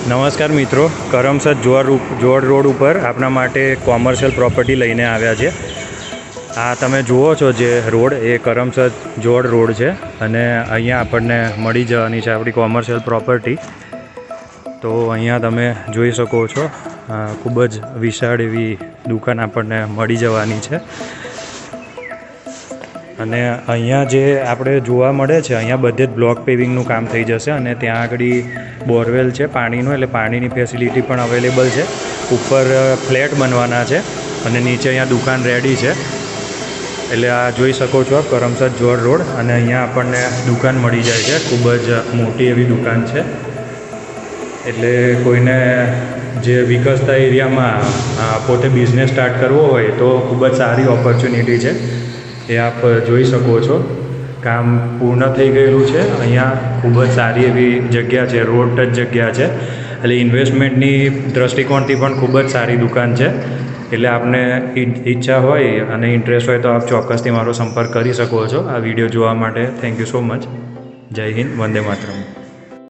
નમસ્કાર મિત્રો, કરમસદ જોડ રોડ ઉપર આપણા માટે કોમર્શિયલ પ્રોપર્ટી લઈને આવ્યા છે। આ તમે જુઓ છો જે રોડ એ કરમસદ જોડ રોડ છે અને અહીંયા આપણને મળી જવાની છે આપણી કોમર્શિયલ પ્રોપર્ટી। તો અહીંયા તમે જોઈ શકો છો ખૂબ જ વિશાળ એવી દુકાન આપણને મળી જવાની છે અને અહીંયા જે આપણે જોવા મળે છે અહીંયા બધે જ બ્લોક પેવિંગનું કામ થઈ જશે અને ત્યાં આગળ બોરવેલ છે પાણીનો, એટલે પાણીની ફેસિલિટી પણ અવેલેબલ છે। ઉપર ફ્લેટ બનવાના છે અને નીચે અહીંયા દુકાન રેડી છે। એટલે આ જોઈ શકો છો કરમસદ જોડ રોડ અને અહીંયા આપણને દુકાન મળી જાય છે। ખૂબ જ મોટી એવી દુકાન છે, એટલે કોઈને જે વિકસતા એરિયામાં પોતે બિઝનેસ સ્ટાર્ટ કરવો હોય તો ખૂબ જ સારી ઓપોર્ચ્યુનિટી છે। એ આપ જોઈ શકો છો કામ પૂર્ણ થઈ ગયેલું છે। અહીંયા ખૂબ જ સારી એવી જગ્યા છે, રોડ ટચ જગ્યા છે, એટલે ઇન્વેસ્ટમેન્ટની દૃષ્ટિકોણથી પણ ખૂબ જ સારી દુકાન છે। એટલે આપને ઈચ્છા હોય અને ઇન્ટરેસ્ટ હોય તો આપ ચોક્કસથી મારો સંપર્ક કરી શકો છો। આ વિડીયો જોવા માટે થેન્ક યુ સો મચ। જય હિન્દ, વંદે માતરમ।